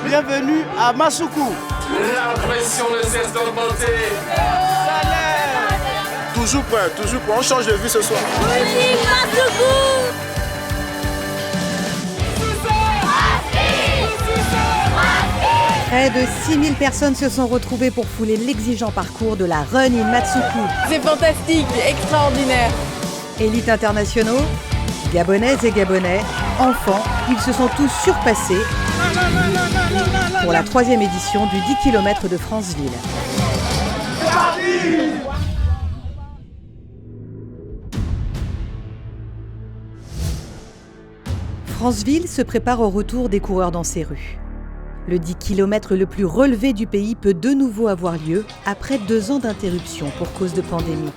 Bienvenue à Massoukou. La pression ne cesse d'augmenter. Toujours prêt. On change de vue ce soir. Vive Massoukou! Près de 6000 personnes se sont retrouvées pour fouler l'exigeant parcours de la Run in Matsoukou. C'est fantastique, extraordinaire. Élites internationaux, Gabonaises et Gabonais, enfants, ils se sont tous surpassés pour la 3e édition du 10 km de Franceville. Franceville se prépare au retour des coureurs dans ses rues. Le 10 km le plus relevé du pays peut de nouveau avoir lieu après 2 ans d'interruption pour cause de pandémie.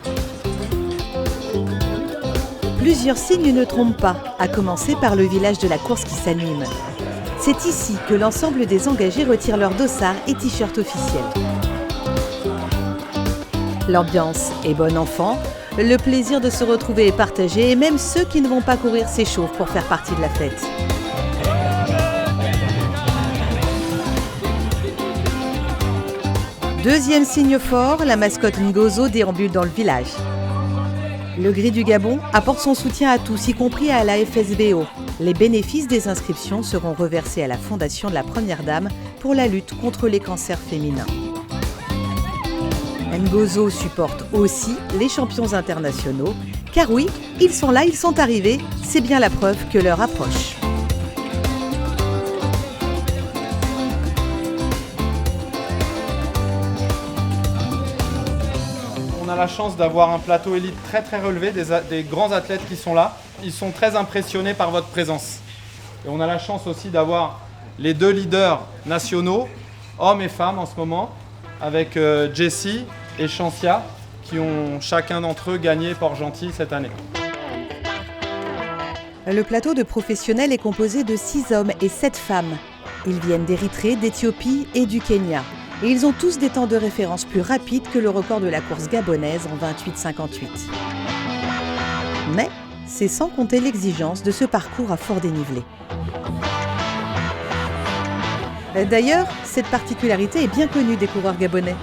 Plusieurs signes ne trompent pas, à commencer par le village de la course qui s'anime. C'est ici que l'ensemble des engagés retirent leurs dossards et t-shirts officiels. L'ambiance est bonne enfant, le plaisir de se retrouver est partagé et même ceux qui ne vont pas courir s'échauffent pour faire partie de la fête. Deuxième signe fort, la mascotte Ngozo déambule dans le village. Le Gris du Gabon apporte son soutien à tous, y compris à la FSBO. Les bénéfices des inscriptions seront reversés à la Fondation de la Première Dame pour la lutte contre les cancers féminins. Ngozo supporte aussi les champions internationaux, car oui, ils sont là, ils sont arrivés, c'est bien la preuve que l'heure approche. On a la chance d'avoir un plateau élite très relevé, des grands athlètes qui sont là. Ils sont très impressionnés par votre présence. Et on a la chance aussi d'avoir les 2 leaders nationaux, hommes et femmes en ce moment, avec Jessie et Chancia, qui ont chacun d'entre eux gagné Port-Gentil cette année. Le plateau de professionnels est composé de 6 hommes et 7 femmes. Ils viennent d'Érythrée, d'Éthiopie et du Kenya. Et ils ont tous des temps de référence plus rapides que le record de la course gabonaise en 28,58. Mais c'est sans compter l'exigence de ce parcours à fort dénivelé. D'ailleurs, cette particularité est bien connue des coureurs gabonais.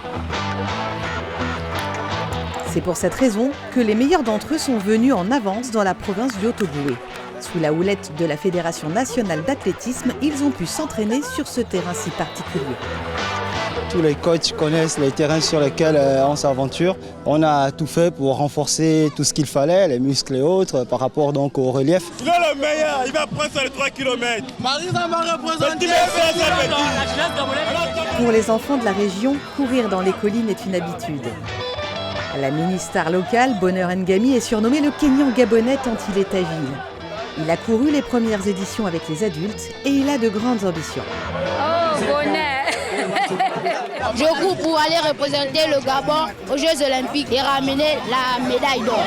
C'est pour cette raison que les meilleurs d'entre eux sont venus en avance dans la province du Haut-Ogooué. Sous la houlette de la Fédération nationale d'athlétisme, ils ont pu s'entraîner sur ce terrain si particulier. Tous les coachs connaissent les terrains sur lesquels on s'aventure. On a tout fait pour renforcer tout ce qu'il fallait, les muscles et autres, par rapport donc au relief. Il est le meilleur, il va prendre sur les 3 km. Marisa m'a représenté. Pour les enfants de la région, courir dans les collines est une habitude. La mini-star locale, Bonheur Ngami, est surnommé le Kenyan gabonais tant il est agile. Il a couru les premières éditions avec les adultes et il a de grandes ambitions. Oh, Bonheur! Je cours pour aller représenter le Gabon aux Jeux Olympiques et ramener la médaille d'or.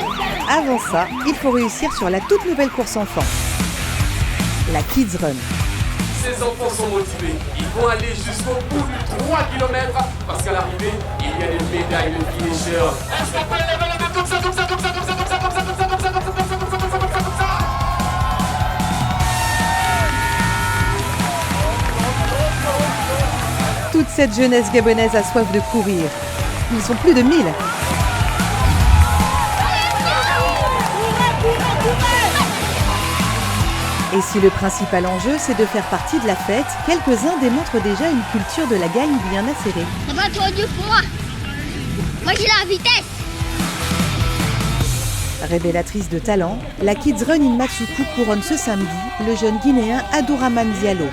Avant ça, il faut réussir sur la toute nouvelle course enfant, la Kids Run. Ces enfants sont motivés. Ils vont aller jusqu'au bout du 3 km parce qu'à l'arrivée, il y a des médailles de finisher. Est-ce qu'on peut lever la main comme ça, comme ça, comme ça, comme ça, comme ça, comme ça, comme ça, comme ça, comme ça, comme ça, comme ça, comme ça, comme ça. Toute cette jeunesse gabonaise a soif de courir. Ils sont plus de 1000. Et si le principal enjeu, c'est de faire partie de la fête, quelques-uns démontrent déjà une culture de la gagne bien acérée. C'est pas trop dur pour moi. Moi, j'ai la vitesse. Révélatrice de talent, la Kids Run in Matsoukou couronne ce samedi le jeune Guinéen Adouraman Diallo.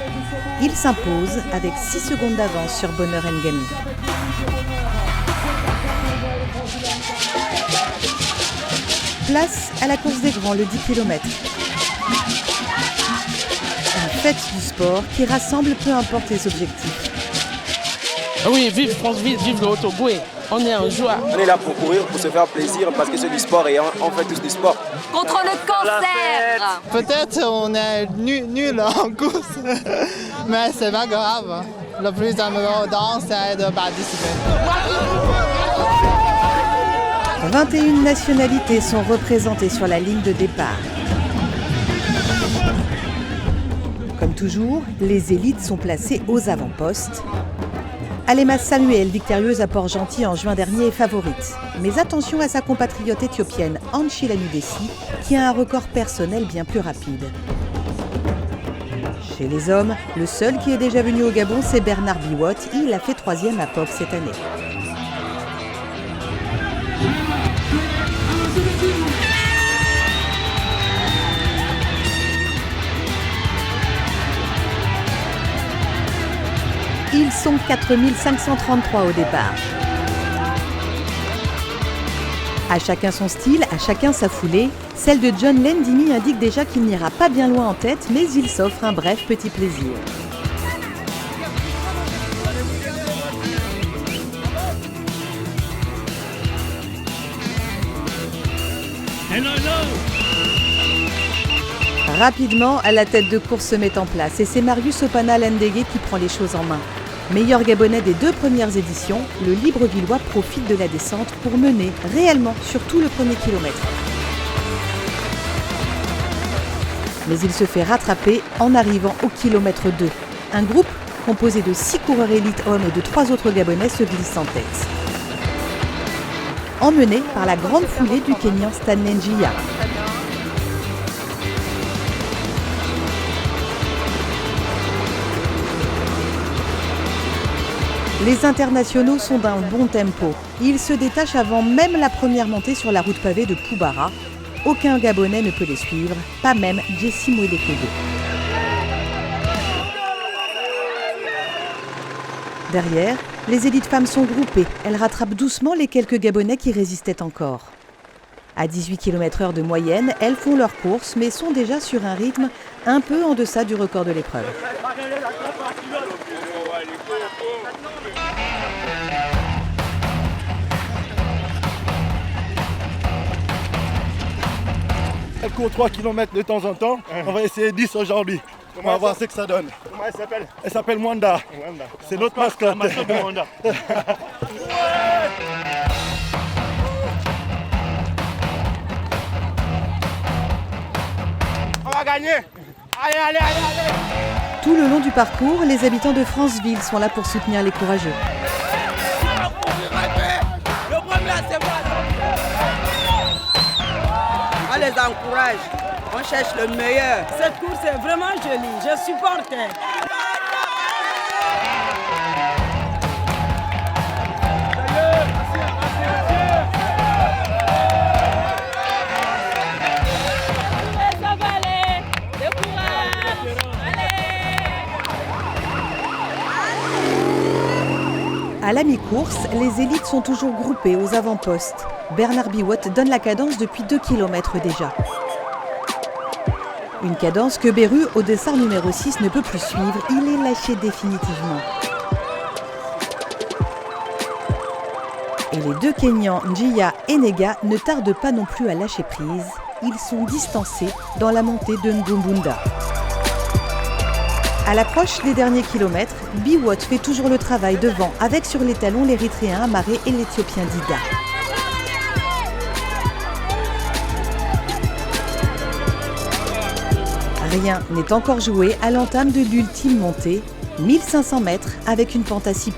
Il s'impose avec 6 secondes d'avance sur Bonheur Ngami. Place à la course des grands, le 10 km. Une fête du sport qui rassemble peu importe les objectifs. Oui, vive Franceville, vive le Haut-Ogooué. On est en joie. On est là pour courir, pour se faire plaisir, parce que c'est du sport et on fait tous du sport. Contre le cancer! Peut-être on est nul en course, mais c'est pas grave. Le plus important, c'est de participer. 21 nationalités sont représentées sur la ligne de départ. Comme toujours, les élites sont placées aux avant-postes. Alema Samuel, victorieuse à Port-Gentil en juin dernier, est favorite. Mais attention à sa compatriote éthiopienne Anchila Nudesi, qui a un record personnel bien plus rapide. Chez les hommes, le seul qui est déjà venu au Gabon, c'est Bernard Biwott. Il a fait 3e à POC cette année. Ils sont 4533 au départ. À chacun son style, à chacun sa foulée. Celle de John Lendimi indique déjà qu'il n'ira pas bien loin en tête, mais il s'offre un bref petit plaisir. Rapidement, la tête de course se met en place et c'est Marius Opana Lendege qui prend les choses en main. Meilleur Gabonais des 2 premières éditions, le Librevillois profite de la descente pour mener réellement sur tout le premier kilomètre. Mais il se fait rattraper en arrivant au kilomètre 2. Un groupe composé de 6 coureurs élites hommes et de 3 autres Gabonais se glisse en tête. Emmené par la grande foulée du Kenyan Stanley Njia. Les internationaux sont d'un bon tempo. Ils se détachent avant même la première montée sur la route pavée de Poubara. Aucun Gabonais ne peut les suivre, pas même Jessie Moelekodo. Derrière, les élites femmes sont groupées. Elles rattrapent doucement les quelques Gabonais qui résistaient encore. À 18 km/h de moyenne, elles font leur course, mais sont déjà sur un rythme un peu en deçà du record de l'épreuve. Elle court 3 km de temps en temps. On va essayer 10 aujourd'hui. On va voir ce que ça donne. Comment elle s'appelle? Elle s'appelle Mwanda. C'est notre mascotte. On va gagner. Allez, allez, allez, allez. Tout le long du parcours, les habitants de Franceville sont là pour soutenir les courageux. On les encourage, on cherche le meilleur. Cette course est vraiment jolie, je supporte. À la mi-course, les élites sont toujours groupées aux avant-postes. Bernard Biwott donne la cadence depuis 2 km déjà. Une cadence que Beru, au dessert numéro 6, ne peut plus suivre. Il est lâché définitivement. Et les 2 Kenyans, Njia et Nega, ne tardent pas non plus à lâcher prise. Ils sont distancés dans la montée de Ngumbunda. À l'approche des derniers kilomètres, Biwott fait toujours le travail devant, avec sur les talons l'Érythréen Amaré et l'Éthiopien Dida. Rien n'est encore joué à l'entame de l'ultime montée, 1500 mètres avec une pente à 6%.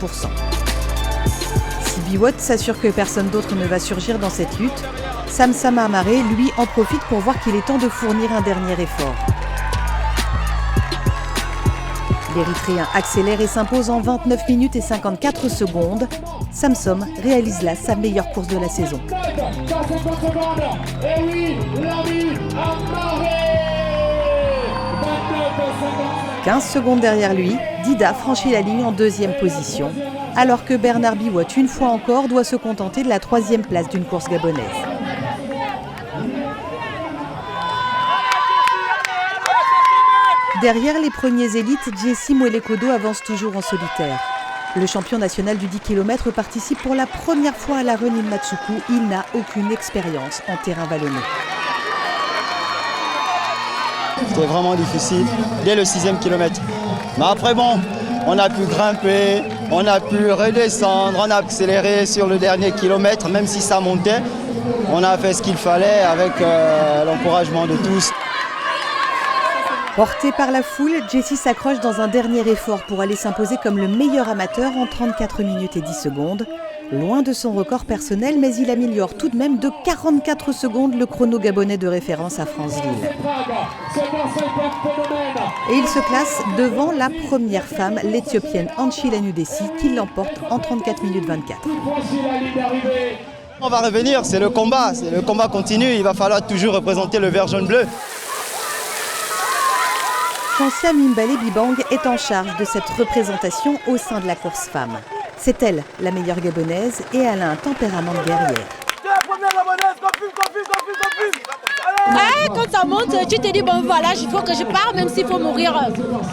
Si Biwott s'assure que personne d'autre ne va surgir dans cette lutte, Samsama Amaré, lui, en profite pour voir qu'il est temps de fournir un dernier effort. L'Érythréen accélère et s'impose en 29 minutes et 54 secondes. Samsom réalise là sa meilleure course de la saison. 15 secondes derrière lui, Dida franchit la ligne en 2e position, alors que Bernard Biwott, une fois encore, doit se contenter de la 3e place d'une course gabonaise. Derrière les premiers élites, Jessie Moelekodo avance toujours en solitaire. Le champion national du 10 km participe pour la première fois à la Run in Matsuku. Il n'a aucune expérience en terrain vallonné. C'était vraiment difficile dès le 6e kilomètre. Mais après bon, on a pu grimper, on a pu redescendre, on a accéléré sur le dernier kilomètre, même si ça montait. On a fait ce qu'il fallait avec l'encouragement de tous. Portée par la foule, Jessie s'accroche dans un dernier effort pour aller s'imposer comme le meilleur amateur en 34 minutes et 10 secondes. Loin de son record personnel, mais il améliore tout de même de 44 secondes le chrono gabonais de référence à Franceville. Et il se classe devant la première femme, l'Éthiopienne Anchila Nudesi, qui l'emporte en 34 minutes 24. On va revenir, c'est le combat continue, il va falloir toujours représenter le vert jaune bleu. Chansia Mimbale Bibang est en charge de cette représentation au sein de la course femme. C'est elle, la meilleure gabonaise, et elle a un tempérament de guerrière. Quand ça monte, tu te dis, bon voilà, il faut que je parte, même s'il faut mourir.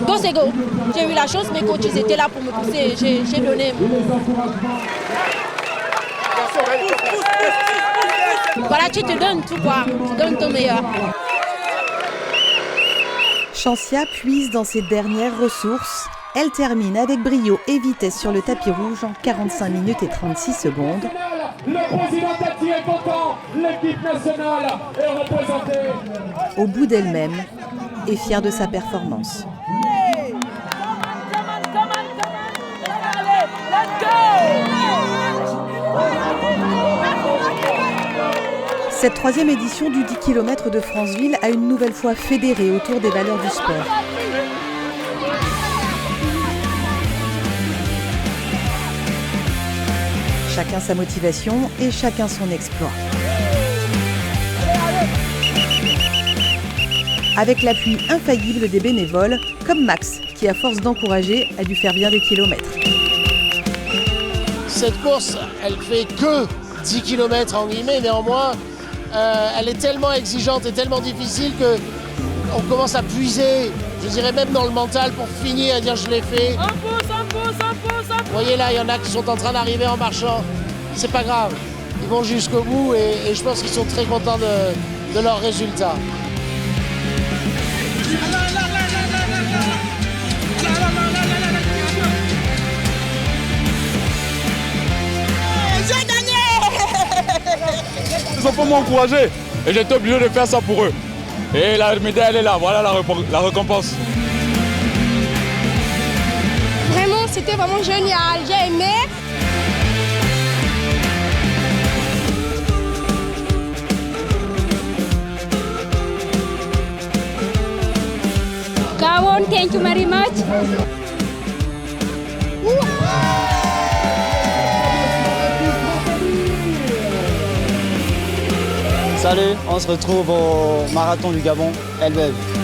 Go, c'est go. J'ai eu la chance, mes coachs étaient là pour me pousser, j'ai donné. Voilà, tu te donnes tout quoi, tu donnes ton meilleur. Chansia puise dans ses dernières ressources. Elle termine avec brio et vitesse sur le tapis rouge en 45 minutes et 36 secondes. Le président Tati est content, l'équipe nationale est représentée. Au bout d'elle-même et fière de sa performance. Cette troisième édition du 10 km de Franceville a une nouvelle fois fédéré autour des valeurs du sport. Chacun sa motivation et chacun son exploit. Avec l'appui infaillible des bénévoles, comme Max, qui à force d'encourager a dû faire bien des kilomètres. Cette course, elle fait que 10 km en guillemets, néanmoins, elle est tellement exigeante et tellement difficile qu'on commence à puiser, je dirais même dans le mental, pour finir et dire je l'ai fait. Vous voyez là, il y en a qui sont en train d'arriver en marchant. C'est pas grave, ils vont jusqu'au bout et je pense qu'ils sont très contents de leurs résultats. J'ai gagné! Ils ont pour m'encourager et j'étais obligé de faire ça pour eux. Et la médaille elle est là, voilà la récompense. Vraiment, c'était vraiment génial, j'ai aimé. Kawon, thank you very much. Salut, on se retrouve au marathon du Gabon, LBF.